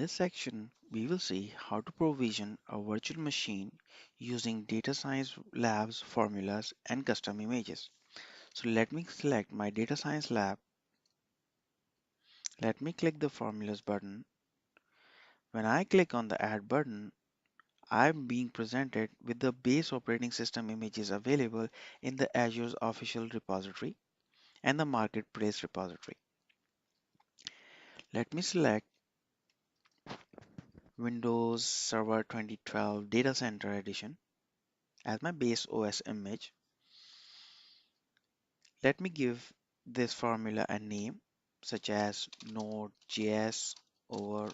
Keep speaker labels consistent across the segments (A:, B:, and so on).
A: this section, we will see how to provision a virtual machine using data science labs formulas and custom images. So let me select my data science lab. Let me click the formulas button. When I click on the add button, I'm being presented with the base operating system images available in the Azure's official repository and the marketplace repository. Let me select Windows Server 2012 Data Center Edition as my base OS image. Let me give this formula a name such as Node.js over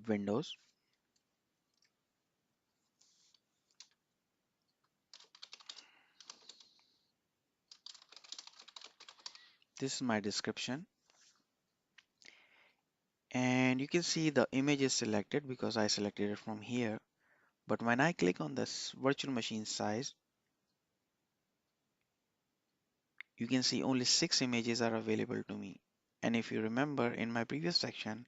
A: Windows. This is my description. And you can see the image is selected because I selected it from here. But when I click on this virtual machine size, you can see only 6 images are available to me. And if you remember in my previous section,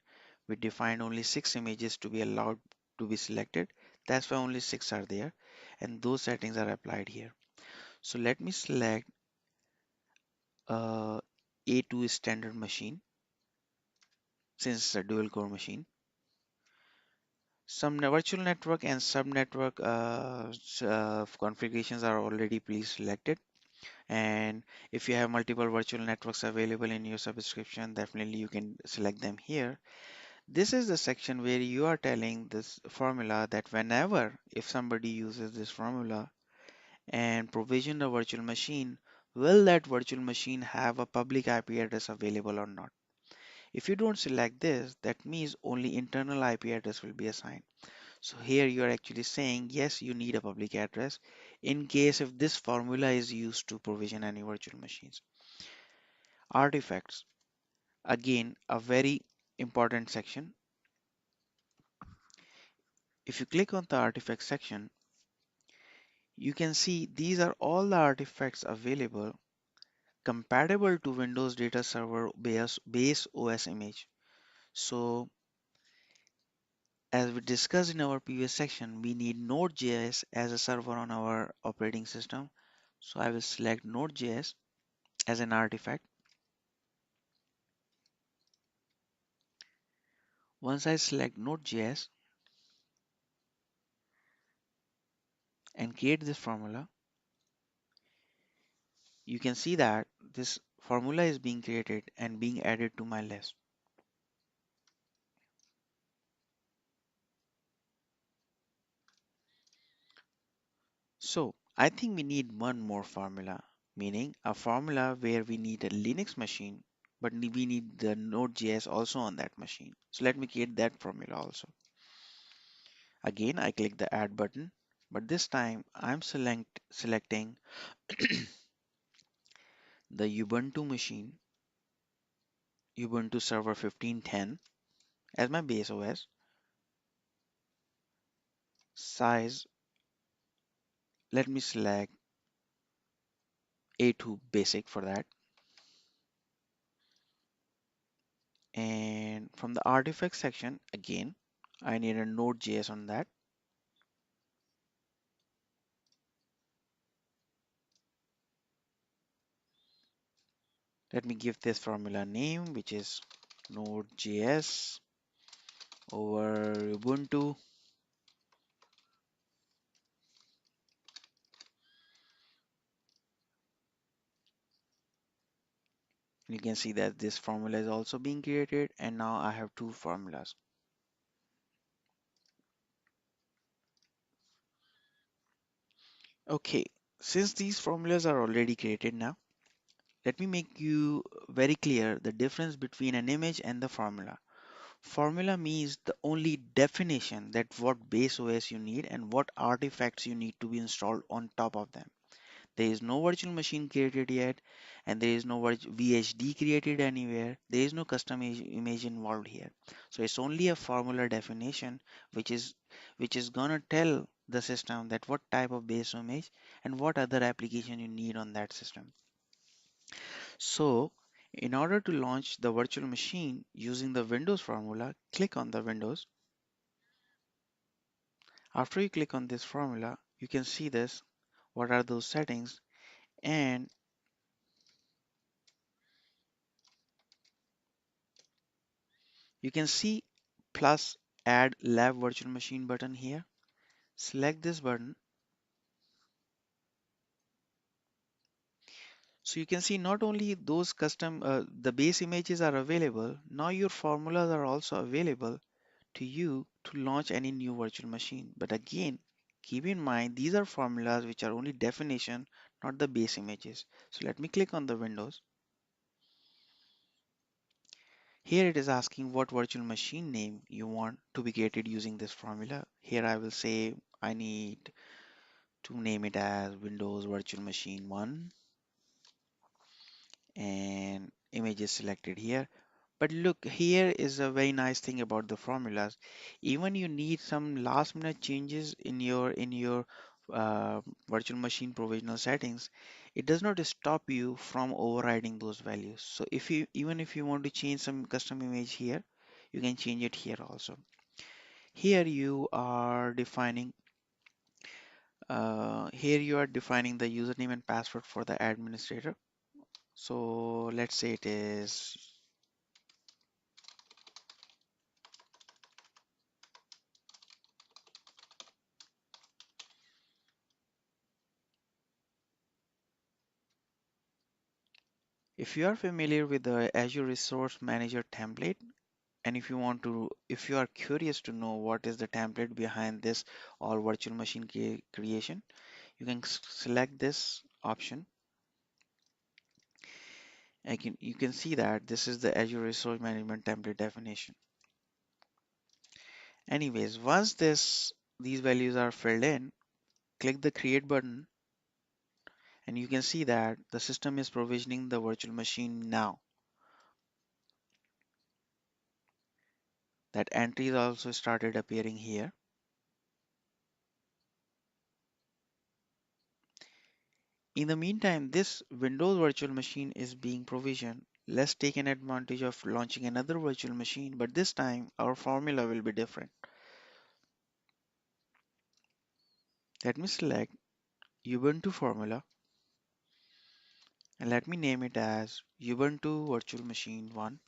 A: we defined only 6 images to be allowed to be selected. That's why only 6 are there. And those settings are applied here. So let me select uh, A2 standard machine since it's a dual core machine. Some virtual network and subnetwork configurations are already pre-selected. And if you have multiple virtual networks available in your subscription, definitely you can select them here. This is the section where you are telling this formula that whenever if somebody uses this formula and provision a virtual machine, will that virtual machine have a public IP address available or not? If you don't select this, that means only internal IP address will be assigned. So here you are actually saying, yes, you need a public address in case if this formula is used to provision any virtual machines. Artifacts, again, a very important section. If you click on the artifact section, you can see these are all the artifacts available compatible to Windows Data Server base OS image. So as we discussed in our previous section, we need Node.js as a server on our operating system. So I will select Node.js as an artifact. Once I select Node.js and create this formula, you can see that this formula is being created and being added to my list. So I think we need one more formula, meaning a formula where we need a Linux machine, but we need the Node.js also on that machine. So let me create that formula also. Again, I click the add button, but this time I'm selecting the Ubuntu machine, Ubuntu Server 1510 as my base OS. Size, let me select A2 basic for that. And from the artifact section, again, I need a Node.js on that. Let me give this formula name, which is Node.js over Ubuntu. And you can see that this formula is also being created, and now I have two formulas. Okay, since these formulas are already created now, let me make you very clear the difference between an image and the formula. Formula means the only definition that what base OS you need and what artifacts you need to be installed on top of them. There is no virtual machine created yet, and there is no VHD created anywhere. There is no custom image involved here. So it's only a formula definition which is gonna tell the system that what type of base image and what other application you need on that system. So In order to launch the virtual machine using the Windows formula, click on the Windows. After you click on this formula, you can see this, what are those settings, and you can see plus add lab virtual machine button here. Select this button. So you can see not only those the base images are available, now your formulas are also available to you to launch any new virtual machine. But again, keep in mind these are formulas which are only definition, not the base images. So let me click on the Windows. Here it is asking what virtual machine name you want to be created using this formula. Here I will say I need to name it as Windows Virtual Machine 1 and image is selected here. But look, here is a very nice thing about the formulas. Even you need some last minute changes in your uh, virtual machine provisional settings, it does not stop you from overriding those values. So if you even if you want to change some custom image here, you can change it here also. Here you are defining the username and password for the administrator. So let's say it is. If you are familiar with the Azure Resource Manager template, and if you are curious to know what is the template behind this all virtual machine creation, you can select this option. You can see that this is the Azure Resource Management template definition. Anyways, once these values are filled in, click the create button, and you can see that the system is provisioning the virtual machine now. That entries also started appearing here. In the meantime, this Windows virtual machine is being provisioned. Let's take an advantage of launching another virtual machine, but this time our formula will be different. Let me select Ubuntu formula and let me name it as Ubuntu Virtual Machine 1.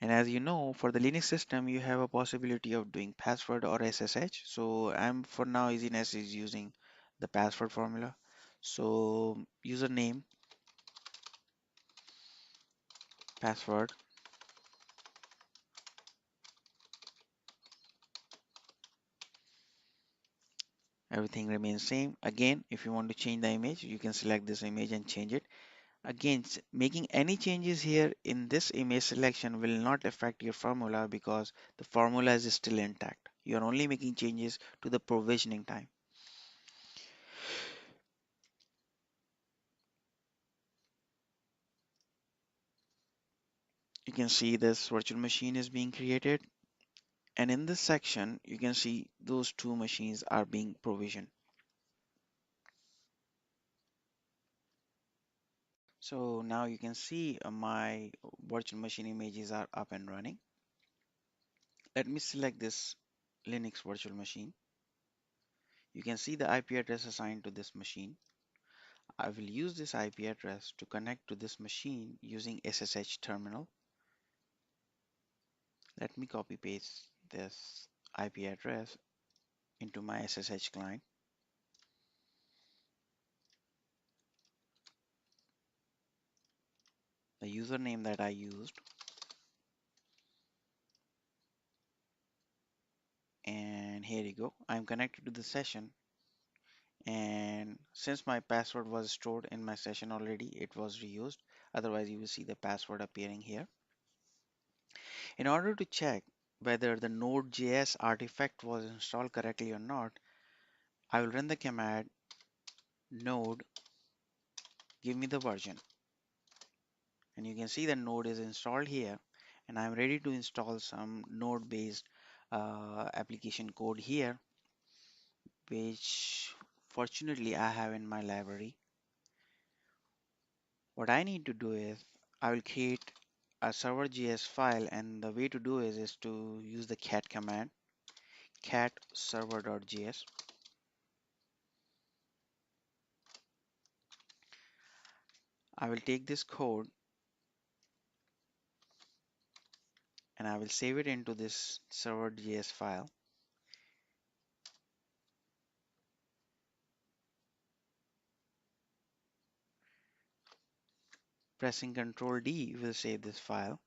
A: And as you know, for the Linux system, you have a possibility of doing password or SSH. So I'm for now easiness is using the password formula. So username, password, everything remains same. Again, if you want to change the image, you can select this image and change it. Again, making any changes here in this image selection will not affect your formula because the formula is still intact. You are only making changes to the provisioning time. You can see this virtual machine is being created, and in this section you can see those two machines are being provisioned. So now you can see my virtual machine images are up and running. Let me select this Linux virtual machine. You can see the IP address assigned to this machine. I will use this IP address to connect to this machine using SSH terminal. Let me copy paste this IP address into my SSH client. The username that I used, and here you go. I'm connected to the session, and since my password was stored in my session already, it was reused. Otherwise, you will see the password appearing here. In order to check whether the Node.js artifact was installed correctly or not, I will run the command node give me the version, and you can see the node is installed here, and I'm ready to install some node based application code here, which fortunately I have in my library. What I need to do is I will create a server.js file, and the way to do is to use the cat command, cat server.js. I will take this code and I will save it into this server.js file. Pressing Ctrl D will save this file.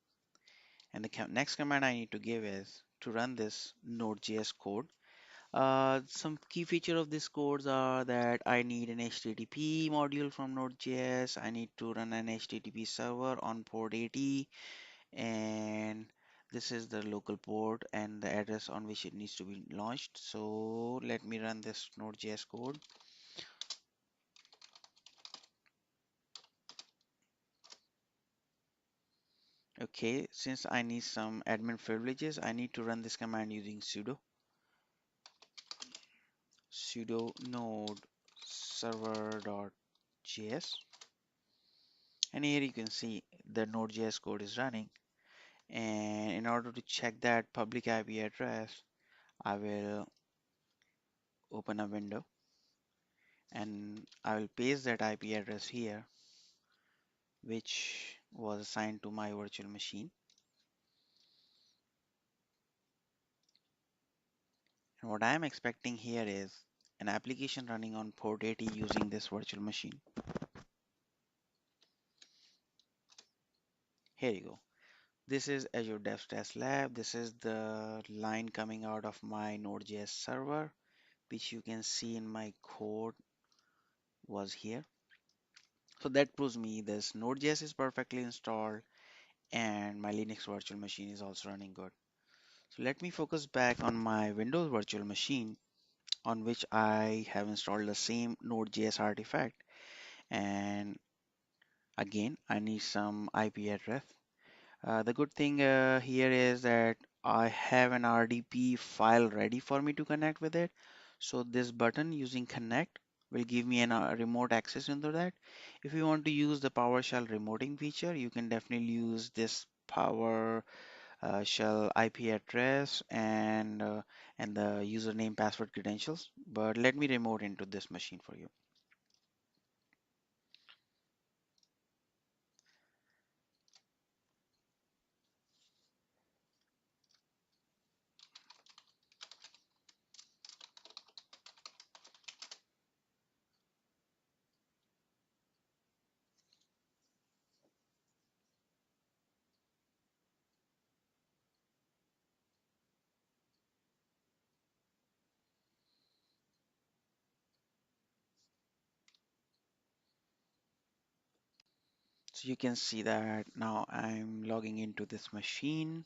A: And the next command I need to give is to run this Node.js code. Some key feature of these codes are that I need an HTTP module from Node.js. I need to run an HTTP server on port 80, and this is the local port and the address on which it needs to be launched. So let me run this Node.js code. Okay, since I need some admin privileges, I need to run this command using sudo node server.js, and here you can see the Node.js code is running. And in order to check that public IP address, I will open a window and I will paste that IP address here, which was assigned to my virtual machine. And what I am expecting here is an application running on port 80 using this virtual machine. Here you go. This is Azure Dev Test Lab. This is the line coming out of my Node.js server, which you can see in my code was here. So that proves me this Node.js is perfectly installed and my Linux virtual machine is also running good. So let me focus back on my Windows virtual machine on which I have installed the same Node.js artifact. And again, I need some IP address. The good thing here is that I have an RDP file ready for me to connect with it. So this button using connect will give me a remote access into that. If you want to use the PowerShell remoting feature, you can definitely use this PowerShell IP address and the username, password, credentials. But let me remote into this machine for you. So you can see that now I'm logging into this machine.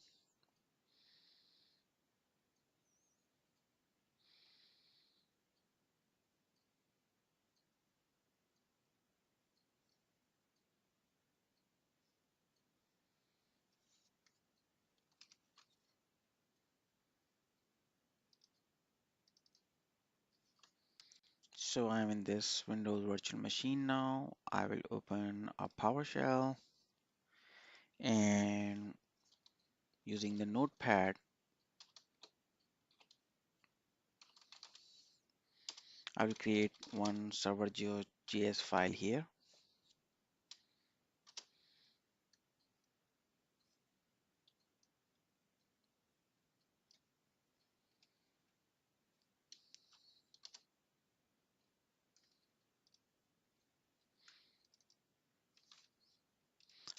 A: So I'm in this Windows virtual machine now. I will open a PowerShell and using the notepad, I will create one server.js file here.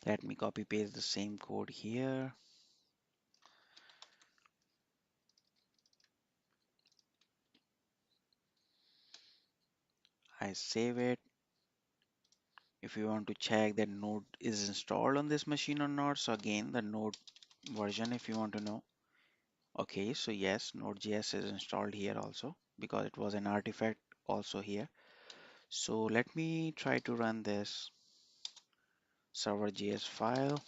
A: Let me copy paste the same code here. I save it. If you want to check that Node is installed on this machine or not, so again the Node version if you want to know. Okay, so yes, Node.js is installed here also because it was an artifact also here. So let me try to run this server.js file.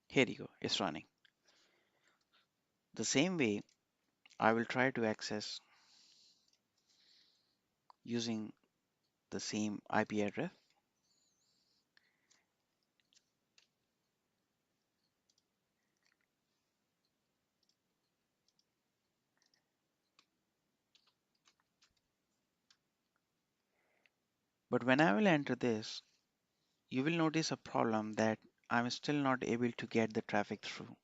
A: Here you go, it's running. The same way, I will try to access using the same IP address. But when I will enter this, you will notice a problem that I'm still not able to get the traffic through.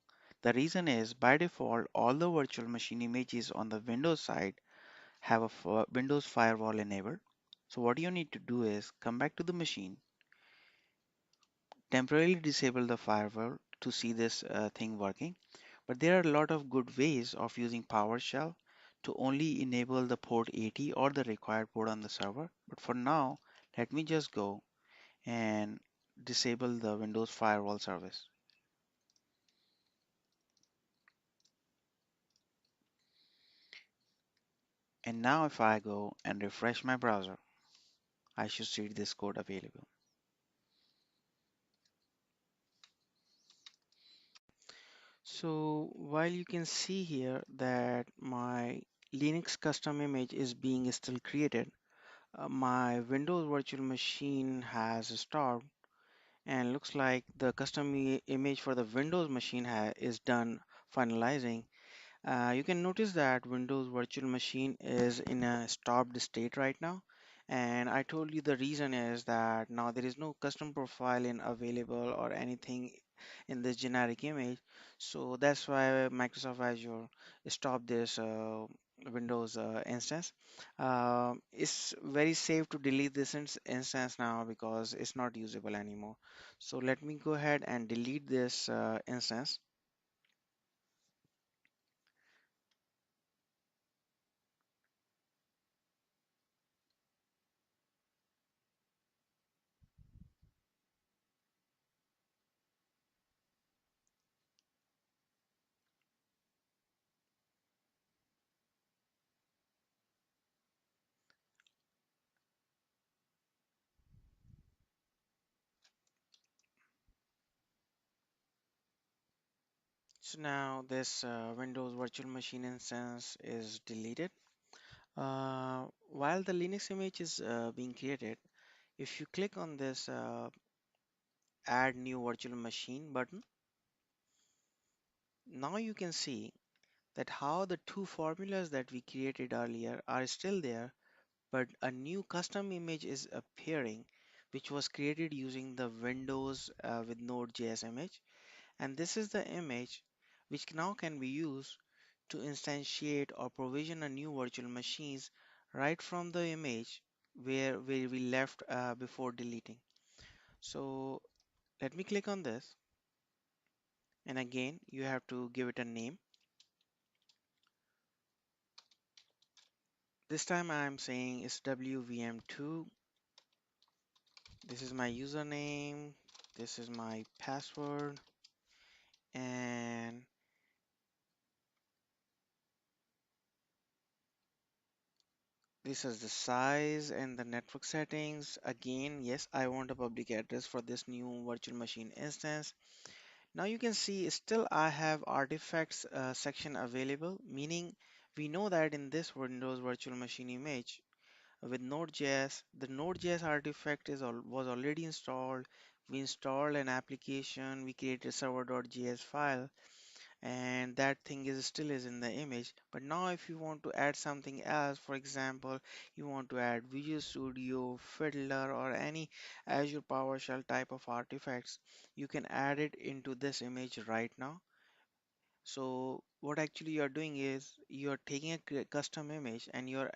A: The reason is by default, all the virtual machine images on the Windows side have a Windows firewall enabled. So what you need to do is come back to the machine, temporarily disable the firewall to see this thing working. But there are a lot of good ways of using PowerShell to only enable the port 80 or the required port on the server. But for now, let me just go and disable the Windows firewall service. And now if I go and refresh my browser, I should see this code available.
B: So while you can see here that my Linux custom image is being still created, my Windows virtual machine has stopped and looks like the custom image for the Windows machine is done finalizing. You can notice that Windows Virtual Machine is in a stopped state right now. And I told you the reason is that now there is no custom profile in available or anything in this generic image. So that's why Microsoft Azure stopped this Windows instance. It's very safe to delete this instance now because it's not usable anymore. So let me go ahead and delete this instance. So now this Windows Virtual Machine instance is deleted. While the Linux image is being created, if you click on this Add New Virtual Machine button, now you can see that how the two formulas that we created earlier are still there, but a new custom image is appearing, which was created using the Windows with Node.js image. And this is the image which now can be used to instantiate or provision a new virtual machines right from the image where we left before deleting. So let me click on this, and again you have to give it a name. This time I'm saying it's WVM2. This is my username, this is my password, and this is the size and the network settings. Again, yes, I want a public address for this new virtual machine instance. Now you can see still I have artifacts section available, meaning we know that in this Windows virtual machine image with Node.js, the Node.js artifact was already installed. We installed an application, we created a server.js file, and that thing is still is in the image. But now if you want to add something else, for example, you want to add Visual Studio, Fiddler, or any Azure PowerShell type of artifacts, you can add it into this image right now. So what actually you're doing is you're taking a custom image and you're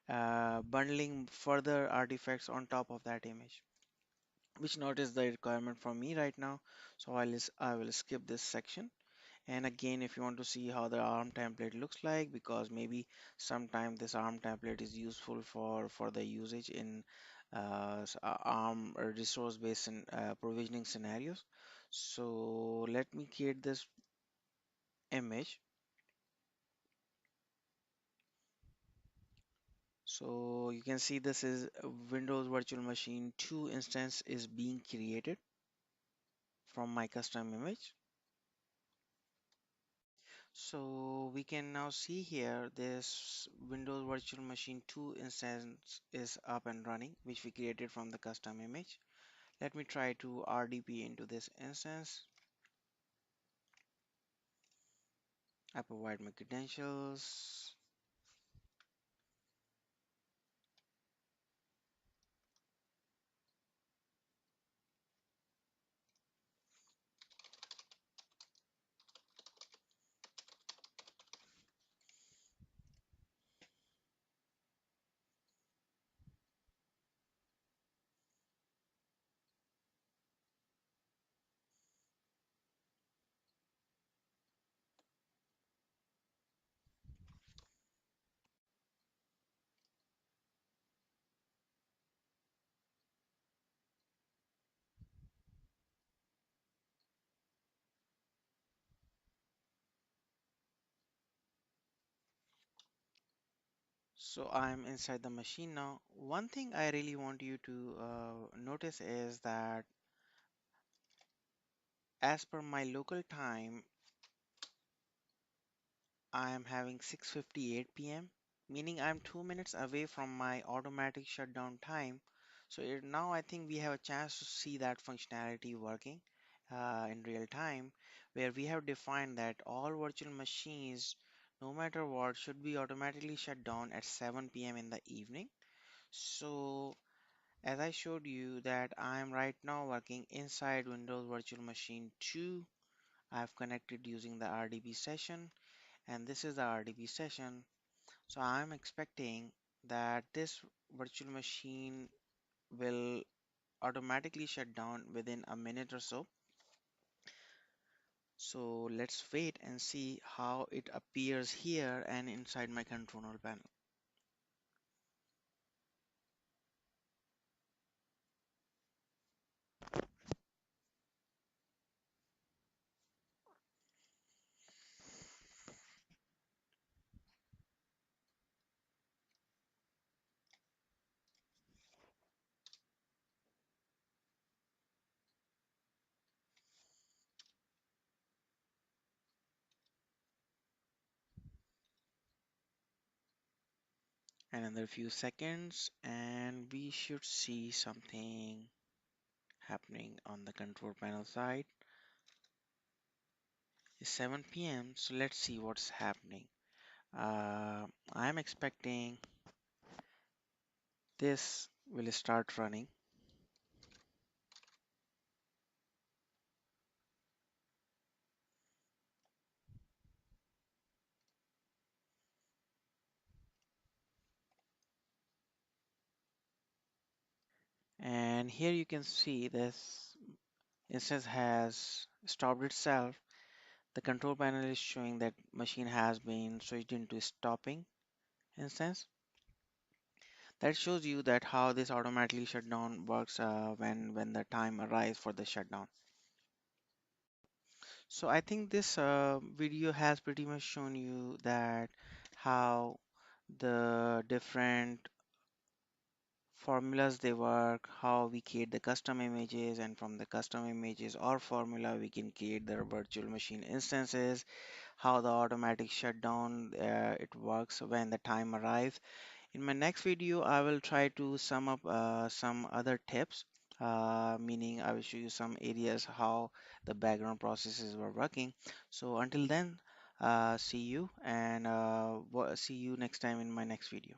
B: bundling further artifacts on top of that image, which not is the requirement for me right now. So I will skip this section. And again, if you want to see how the ARM template looks like, because maybe sometime this ARM template is useful for the usage in ARM resource-based provisioning scenarios. So let me create this image. So you can see this is a Windows Virtual Machine 2 instance is being created from my custom image. So we can now see here this Windows Virtual Machine 2 instance is up and running, which we created from the custom image. Let me try to RDP into this instance. I provide my credentials. So I'm inside the machine now. One thing I really want you to notice is that as per my local time, I am having 6:58 p.m., meaning I'm 2 minutes away from my automatic shutdown time. So now I think we have a chance to see that functionality working in real time, where we have defined that all virtual machines, no matter what, should be automatically shut down at 7 p.m. in the evening. So as I showed you that I am right now working inside Windows Virtual Machine 2. I've connected using the RDP session, and this is the RDP session. So I'm expecting that this virtual machine will automatically shut down within a minute or so. So let's wait and see how it appears here and inside my control panel. Another few seconds and we should see something happening on the control panel side. It's 7 p.m. So let's see what's happening. I'm expecting this will start running. And here you can see this instance has stopped itself. The control panel is showing that machine has been switched into stopping instance. That shows you that how this automatically shutdown works when the time arrives for the shutdown. So I think this video has pretty much shown you that how the different formulas they work, how we create the custom images, and from the custom images or formula we can create the virtual machine instances, how the automatic shutdown it works when the time arrives. In my next video, I will try to sum up some other tips, meaning I will show you some areas how the background processes were working. So until then, see you and see you next time in my next video.